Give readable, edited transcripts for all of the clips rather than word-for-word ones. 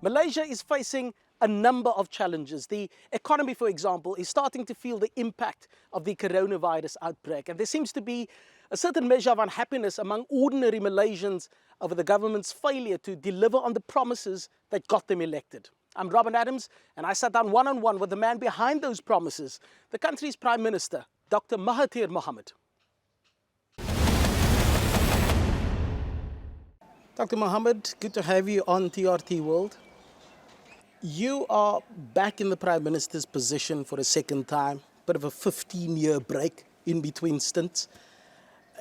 Malaysia is facing a number of challenges. The economy, for example, is starting to feel the impact of the coronavirus outbreak. And there seems to be a certain measure of unhappiness among ordinary Malaysians over the government's failure to deliver on the promises that got them elected. I'm Robin Adams, and I sat down one-on-one with the man behind those promises, the country's Prime Minister, Dr. Mahathir Mohamad. Dr. Mohamad, good to have you on TRT World. You are back in the Prime Minister's position for a second time, bit of a 15-year break in between stints.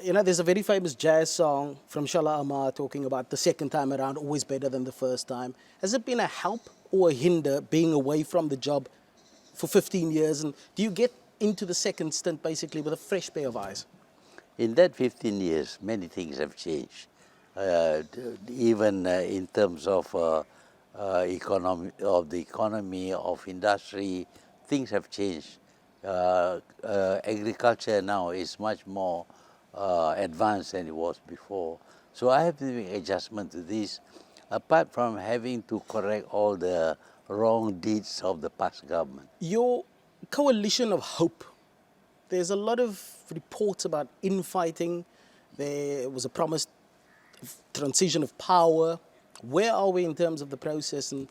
You know, there's a very famous jazz song from Shala Amar talking about the second time around, always better than the first time. Has it been a help or a hinder being away from the job for 15 years? And do you get into the second stint basically with a fresh pair of eyes? In that 15 years, many things have changed. Even in terms of the economy, of industry, things have changed. Agriculture now is much more advanced than it was before. So I have to make adjustment to this, apart from having to correct all the wrong deeds of the past government. Your coalition of hope, there's a lot of reports about infighting. There was a promised transition of power. Where are we in terms of the process and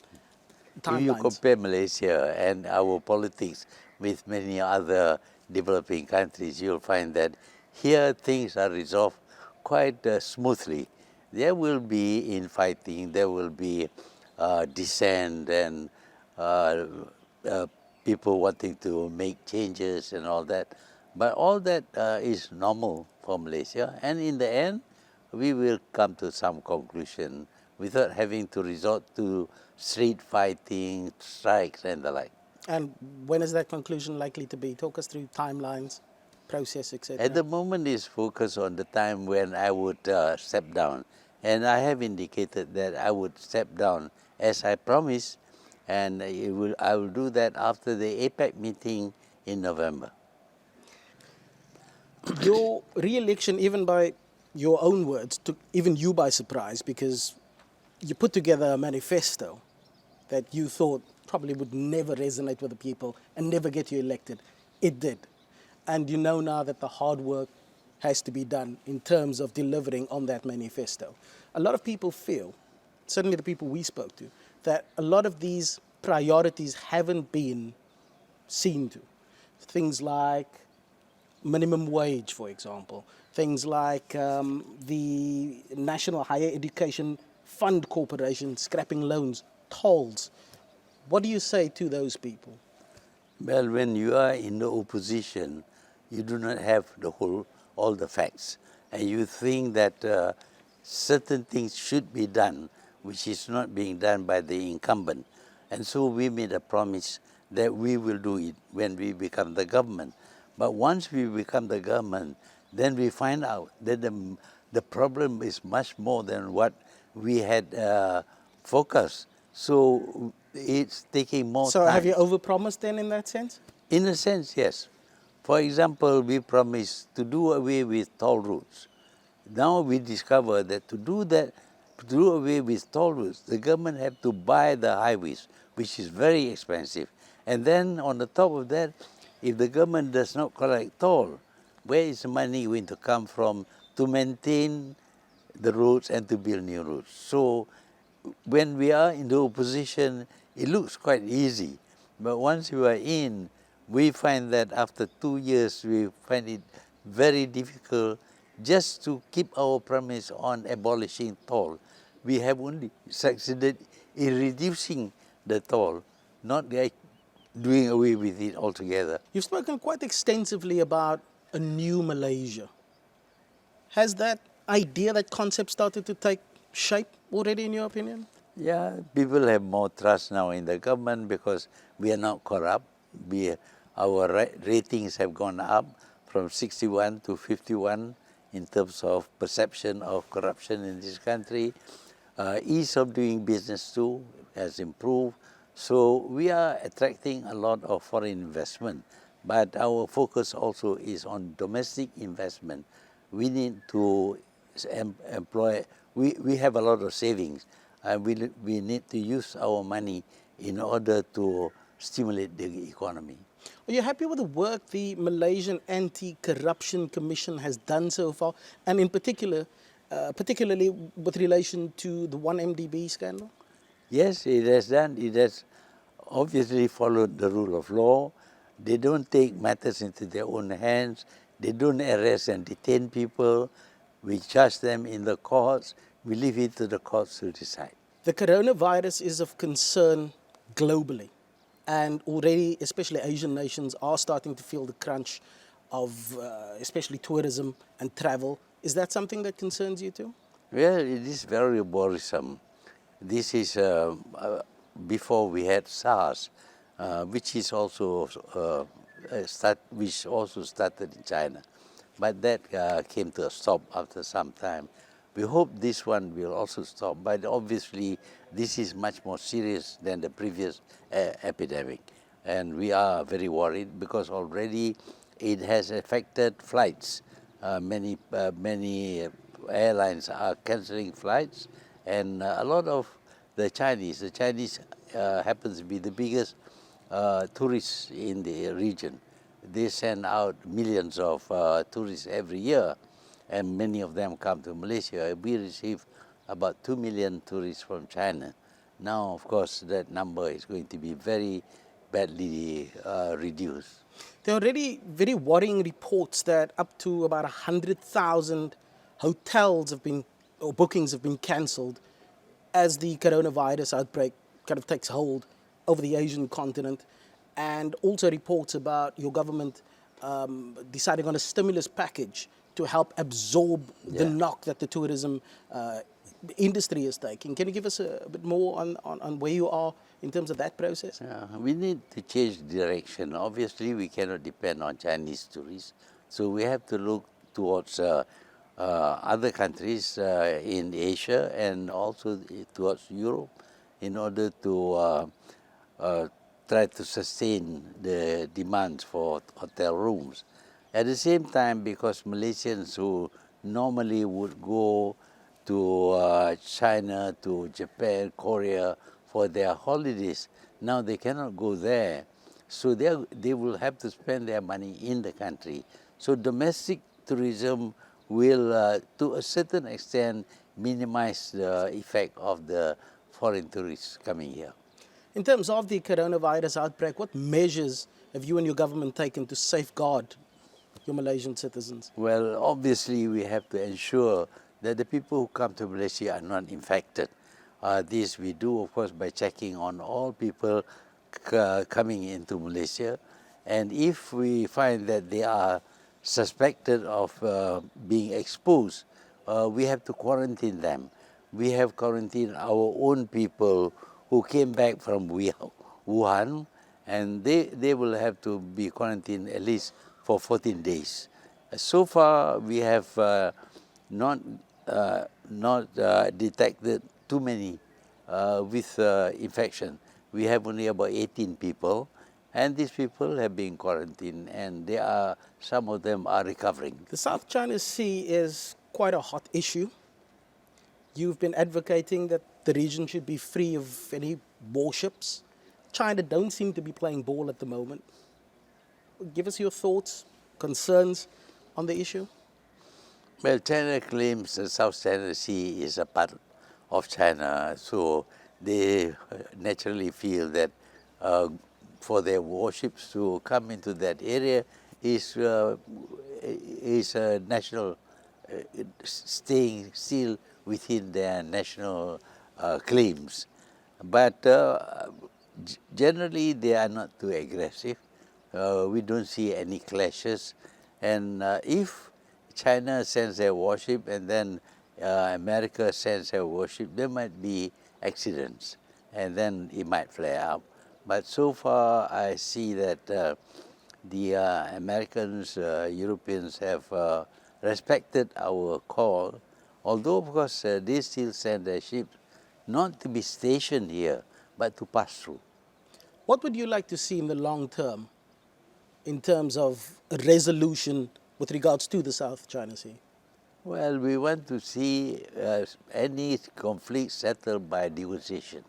timelines? If you compare Malaysia and our politics with many other developing countries, you'll find that here things are resolved quite smoothly. There will be infighting, there will be dissent and people wanting to make changes and all that. But all that is normal for Malaysia, and in the end, we will come to some conclusion without having to resort to street fighting, strikes and the like. And when is that conclusion likely to be? Talk us through timelines, process, etc. At the moment, is focused on the time when I would step down. And I have indicated that I would step down as I promised, and I will do that after the APEC meeting in November. Your re-election, even by your own words, took even you by surprise, because you put together a manifesto that you thought probably would never resonate with the people and never get you elected. It did. And you know now that the hard work has to be done in terms of delivering on that manifesto. A lot of people feel, certainly the people we spoke to, that a lot of these priorities haven't been seen to. Things like minimum wage, for example. Things like the National Higher Education Fund Corporation scrapping loans, tolls. What do you say to those people? Well, when you are in the opposition, you do not have all the facts, and you think that certain things should be done, which is not being done by the incumbent. And so we made a promise that we will do it when we become the government. But once we become the government, then we find out that the problem is much more than what we had focused. So it's taking more time. So have you overpromised then in that sense? In a sense, yes. For example, we promised to do away with toll roads. Now we discover that to do away with toll roads, the government have to buy the highways, which is very expensive. And then on the top of that, if the government does not collect toll, where is the money going to come from to maintain the roads and to build new roads? So when we are in the opposition, it looks quite easy. But once we are in, we find that after 2 years, we find it very difficult just to keep our promise on abolishing toll. We have only succeeded in reducing the toll, not doing away with it altogether. You've spoken quite extensively about a new Malaysia. Has that idea, that concept started to take shape already in your opinion? Yeah, people have more trust now in the government because we are not corrupt. Our ratings have gone up from 61 to 51 in terms of perception of corruption in this country. Ease of doing business too has improved. So we are attracting a lot of foreign investment, but our focus also is on domestic investment. We need to employ, we have a lot of savings. we need to use our money in order to stimulate the economy. Are you happy with the work the Malaysian Anti-Corruption Commission has done so far, and in particular, particularly with relation to the 1MDB scandal? Yes, it has done. It has obviously followed the rule of law. They don't take matters into their own hands. They don't arrest and detain people. We charge them in the courts. We leave it to the courts to decide. The coronavirus is of concern globally, and already, especially Asian nations, are starting to feel the crunch of especially tourism and travel. Is that something that concerns you too? Well, it is very worrisome. This is before we had SARS, which is also which also started in China, but that came to a stop after some time. We hope this one will also stop, but obviously this is much more serious than the previous epidemic, and we are very worried because already it has affected flights. Many airlines are cancelling flights, and a lot of the Chinese happens to be the biggest tourists in the region. They send out millions of tourists every year, and many of them come to Malaysia. We receive about 2 million tourists from China. Now, of course, that number is going to be very badly reduced. There are already very worrying reports that up to about 100,000 hotels have been, or bookings have been cancelled as the coronavirus outbreak kind of takes hold over the Asian continent, and also reports about your government deciding on a stimulus package to help absorb the knock that the tourism industry is taking. Can you give us a bit more on where you are in terms of that process? We need to change direction. Obviously, we cannot depend on Chinese tourists, so we have to look towards other countries in Asia and also towards Europe in order to try to sustain the demands for hotel rooms. At the same time, because Malaysians who normally would go to China, to Japan, Korea for their holidays, now they cannot go there. So they will have to spend their money in the country. So domestic tourism will, to a certain extent, minimize the effect of the foreign tourists coming here. In terms of the coronavirus outbreak, what measures have you and your government taken to safeguard your Malaysian citizens? Well, obviously, we have to ensure that the people who come to Malaysia are not infected. This we do, of course, by checking on all people coming into Malaysia. And if we find that they are suspected of being exposed, we have to quarantine them. We have quarantined our own people who came back from Wuhan, and they will have to be quarantined at least for 14 days. So far, we have not detected too many with infection. We have only about 18 people, and these people have been quarantined, and some of them are recovering. The South China Sea is quite a hot issue. You've been advocating that the region should be free of any warships. China don't seem to be playing ball at the moment. Give us your thoughts, concerns on the issue. Well, China claims the South China Sea is a part of China, so they naturally feel that for their warships to come into that area is a national staying still within their national claims. But generally, they are not too aggressive. We don't see any clashes. And if China sends their warship and then America sends their warship, there might be accidents, and then it might flare up. But so far, I see that the Americans, Europeans have respected our call, although, of course, they still send their ships not to be stationed here, but to pass through. What would you like to see in the long term in terms of a resolution with regards to the South China Sea? Well, we want to see any conflict settled by negotiation.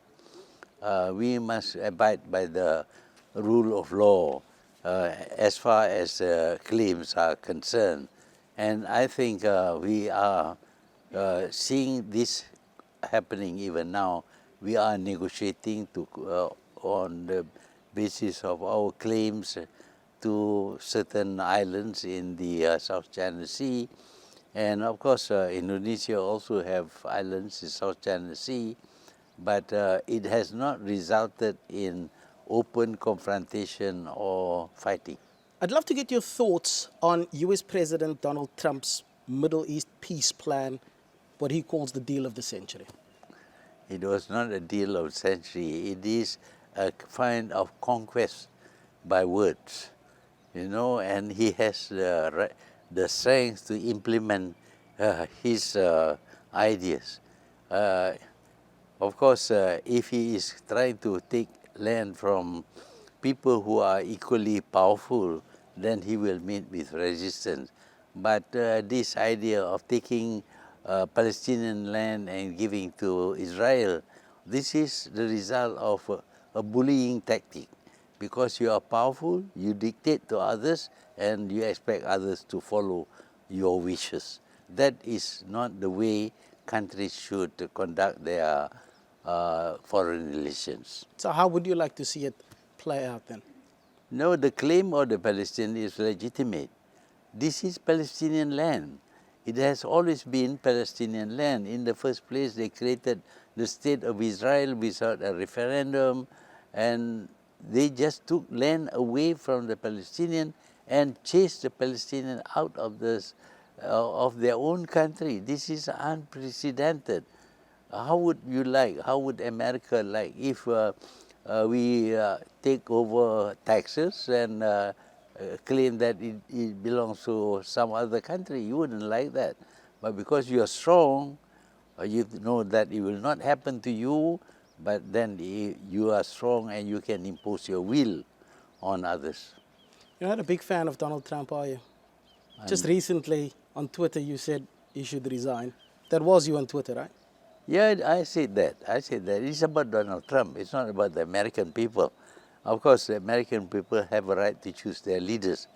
We must abide by the rule of law as far as claims are concerned. And I think we are seeing this happening even now. We are negotiating on the basis of our claims to certain islands in the South China Sea. And of course, Indonesia also have islands in South China Sea, but it has not resulted in open confrontation or fighting. I'd love to get your thoughts on US President Donald Trump's Middle East peace plan, what he calls the deal of the century. It was not a deal of century. It is a kind of conquest by words, and he has the strength to implement his ideas. Of course, if he is trying to take land from people who are equally powerful, then he will meet with resistance. But this idea of taking Palestinian land and giving to Israel, this is the result of a bullying tactic. Because you are powerful, you dictate to others, and you expect others to follow your wishes. That is not the way countries should conduct their foreign relations. So, how would you like to see it play out then? No, the claim of the Palestinians is legitimate. This is Palestinian land. It has always been Palestinian land. In the first place, they created the state of Israel without a referendum, and they just took land away from the Palestinian and chased the Palestinian out of their own country. This is unprecedented. How would America like if we take over taxes and claim that it belongs to some other country? You wouldn't like that. But because you are strong, you know that it will not happen to you, but then you are strong and you can impose your will on others. You're not a big fan of Donald Trump, are you? Just recently on Twitter, you said he should resign. That was you on Twitter, right? Yeah, I said that. It's about Donald Trump. It's not about the American people. Of course, the American people have a right to choose their leaders.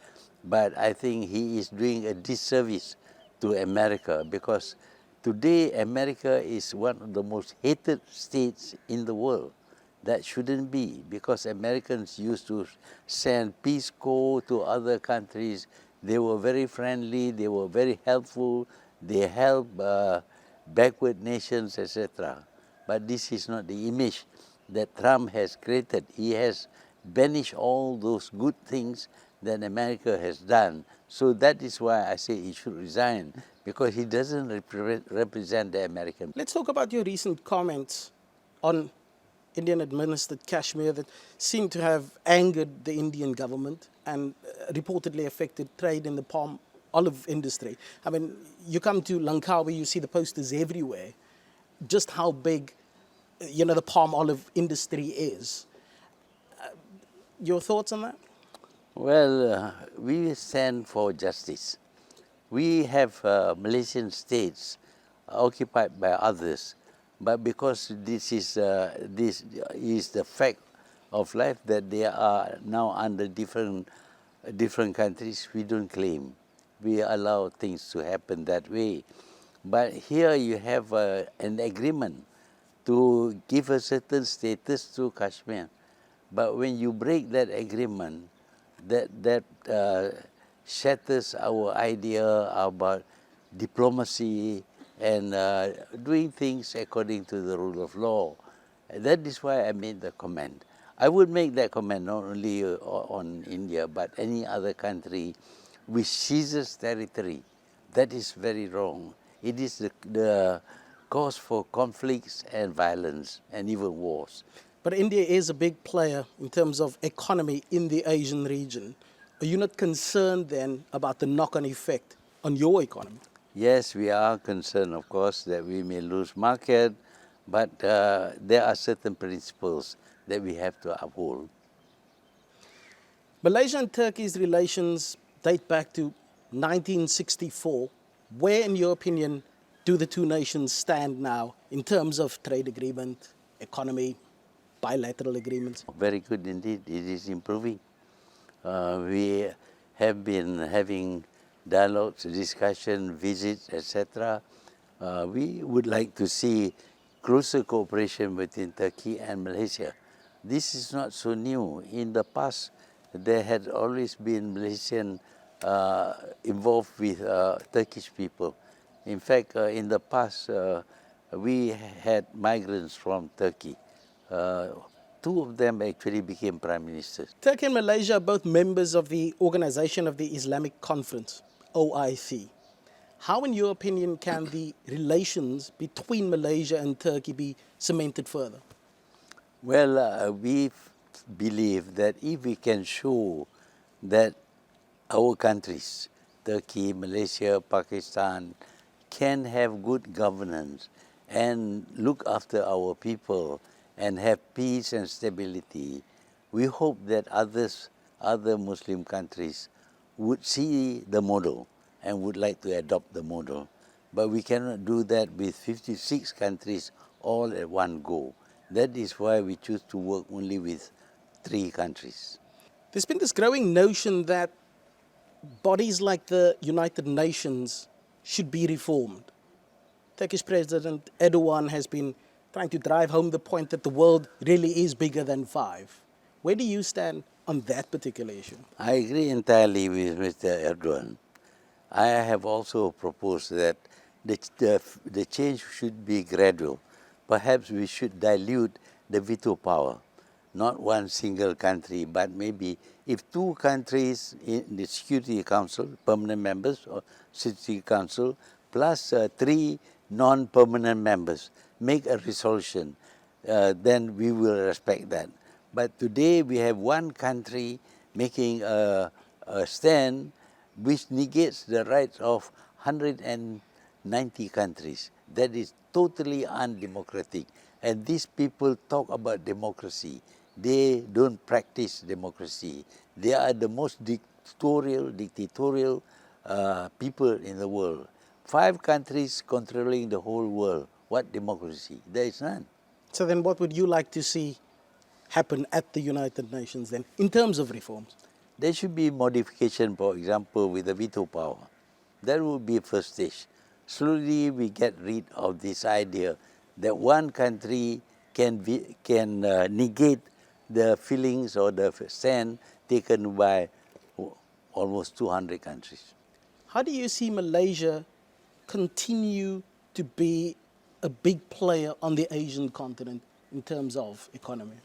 But I think he is doing a disservice to America because today America is one of the most hated states in the world. That shouldn't be, because Americans used to send Peace Corps to other countries. They were very friendly, they were very helpful, they helped backward nations, etc. But this is not the image that Trump has created. He has banished all those good things that America has done. So that is why I say he should resign, because he doesn't represent the American. Let's talk about your recent comments on Indian-administered Kashmir that seem to have angered the Indian government and reportedly affected trade in the palm olive industry. I mean, you come to Langkawi, you see the posters everywhere, just how big, the palm olive industry is. Your thoughts on that? Well, we stand for justice. We have Malaysian states occupied by others, but because this is the fact of life that they are now under different countries, we don't claim. We allow things to happen that way. But here you have an agreement to give a certain status to Kashmir. But when you break that agreement, that shatters our idea about diplomacy and doing things according to the rule of law. That is why I made the comment. I would make that comment not only on India, but any other country which seizes territory. That is very wrong. It is the cause for conflicts and violence and even wars. But India is a big player in terms of economy in the Asian region. Are you not concerned then about the knock-on effect on your economy? Yes, we are concerned, of course, that we may lose market, but there are certain principles that we have to uphold. Malaysia and Turkey's relations date back to 1964, Where, in your opinion, do the two nations stand now in terms of trade agreement, economy, bilateral agreements? Very good indeed. It is improving. We have been having dialogues, discussion, visits, etc. We would like to see closer cooperation between Turkey and Malaysia. This is not so new. In the past, there had always been Malaysian involved with Turkish people. In fact, in the past, we had migrants from Turkey. Uh, Two of them actually became prime ministers. Turkey and Malaysia are both members of the Organization of the Islamic Conference, OIC. How, in your opinion, can the relations between Malaysia and Turkey be cemented further? Well, we believe that if we can show that our countries, Turkey, Malaysia, Pakistan, can have good governance and look after our people and have peace and stability, we hope that other Muslim countries would see the model and would like to adopt the model. But we cannot do that with 56 countries all at one go. That is why we choose to work only with 3 countries. There's been this growing notion that bodies like the United Nations should be reformed. Turkish President Erdogan has been trying to drive home the point that the world really is bigger than 5. Where do you stand on that particular issue? I agree entirely with Mr. Erdogan. I have also proposed that the change should be gradual. Perhaps we should dilute the veto power, not one single country, but maybe if 2 countries in the Security Council, permanent members, or Security Council, plus 3 non-permanent members, make a resolution, then we will respect that. But today we have one country making a stand which negates the rights of 190 countries. That is totally undemocratic. And these people talk about democracy. They don't practice democracy. They are the most dictatorial people in the world. 5 countries controlling the whole world. What democracy? There is none. So then what would you like to see happen at the United Nations then in terms of reforms? There should be modification, for example, with the veto power. That would be first stage. Slowly we get rid of this idea that one country can negate the feelings or the stand taken by almost 200 countries. How do you see Malaysia continue to be a big player on the Asian continent in terms of economy?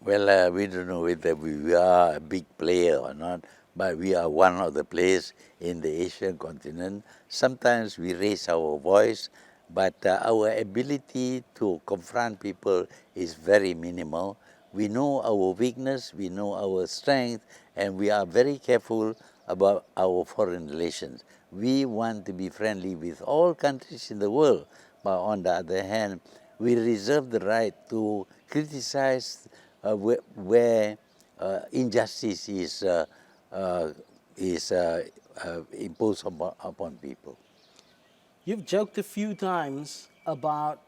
Well, we don't know whether we are a big player or not, but we are one of the players in the Asian continent. Sometimes we raise our voice, but our ability to confront people is very minimal. We know our weakness, we know our strength, and we are very careful about our foreign relations. We want to be friendly with all countries in the world, but on the other hand, we reserve the right to criticize where injustice is imposed upon people. You've joked a few times about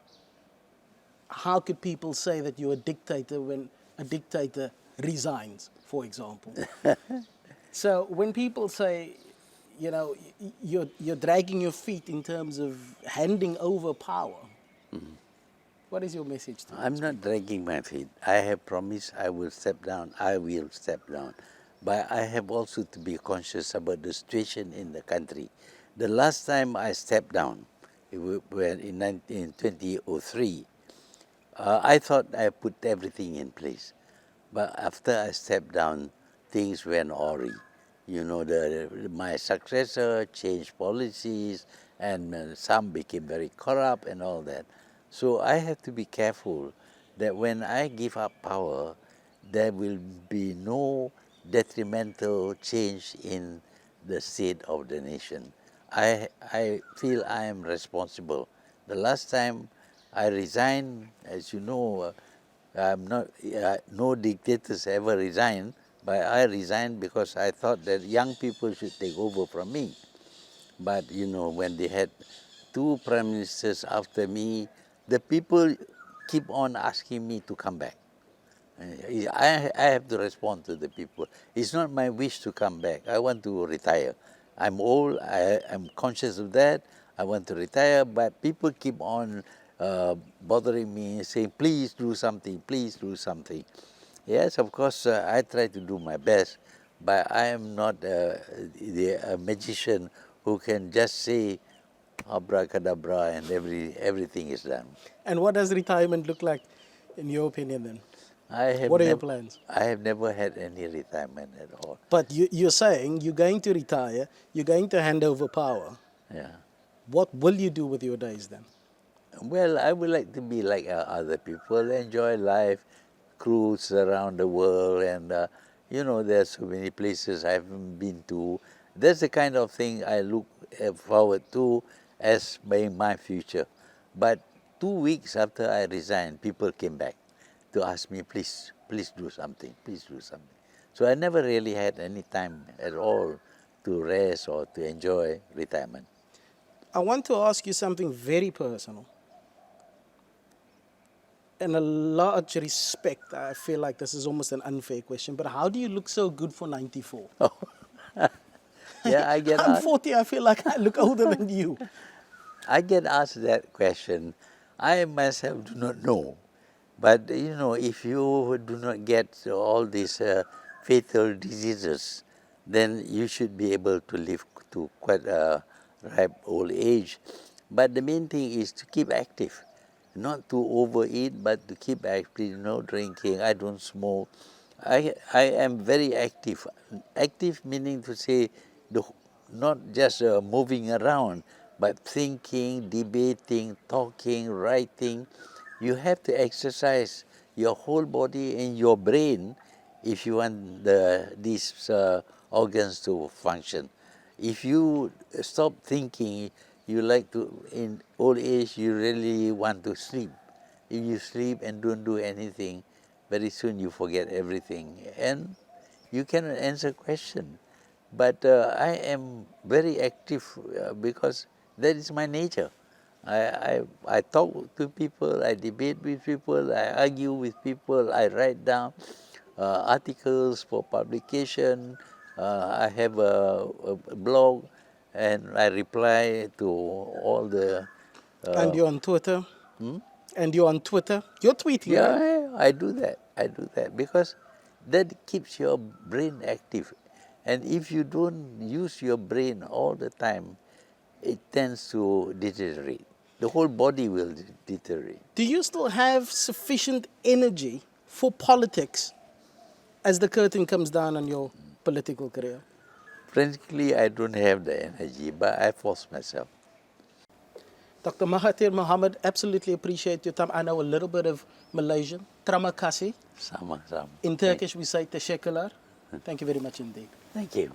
how could people say that you're a dictator when a dictator resigns, for example. So when people say, you know, you're dragging your feet in terms of handing over power, what is your message to I'm not dragging my feet. I have promised I will step down. I will step down. But I have also to be conscious about the situation in the country. The last time I stepped down, when in 2003, I thought I put everything in place. But after I stepped down, things went awry. You know, my successor changed policies, and some became very corrupt and all that. So I have to be careful that when I give up power, there will be no detrimental change in the state of the nation. I feel I am responsible. The last time I resigned, as you know, I'm not, no dictators ever resign, but I resigned because I thought that young people should take over from me. But, you know, when they had two prime ministers after me, the people keep on asking me to come back. I have to respond to the people. It's not my wish to come back. I want to retire. I'm old, I'm conscious of that. I want to retire, but people keep on bothering me, saying, please do something, please do something. Yes, of course, I try to do my best, but I am not a magician who can just say abracadabra and everything is done. And what does retirement look like, in your opinion, then? I What are your plans? I have never had any retirement at all. But you're saying you're going to retire, you're going to hand over power. Yeah. What will you do with your days then? Well, I would like to be like other people, enjoy life, cruise around the world, and you know, there's so many places I haven't been to. That's the kind of thing I look forward to as my future. But 2 weeks after I resigned, people came back to ask me, please do something, please do something. So I never really had any time at all to rest or to enjoy retirement. I want to ask you something very personal. In a large respect, I feel like this is almost an unfair question, but how do you look so good for 94? Yeah, I get I'm asked. 40, I feel like I look older than you. I get asked that question. I myself do not know. But, you know, if you do not get all these fatal diseases, then you should be able to live to quite a ripe old age. But the main thing is to keep active, not to overeat, but to keep active, no drinking. I don't smoke. I am very active. Active meaning to say the, not just moving around, but thinking, debating, talking, writing. You have to exercise your whole body and your brain if you want these organs to function. If you stop thinking, you like to, in old age, you really want to sleep. If you sleep and don't do anything, very soon you forget everything and you cannot answer question. But I am very active because that is my nature. I talk to people, I debate with people, I argue with people, I write down articles for publication, I have a blog, and I reply to all the... And you're on Twitter. And you're on Twitter. You're tweeting, right? Yeah, I do that. I do that because that keeps your brain active. And if you don't use your brain all the time, it tends to deteriorate. The whole body will deteriorate. Do you still have sufficient energy for politics as the curtain comes down on your political career? Frankly, I don't have the energy, but I force myself. Dr. Mahathir Mohamad, absolutely appreciate your time. I know a little bit of Malaysian. Terima kasih. Sama-sama. In Turkish, we say teşekkürler. Thank you very much indeed. Thank you.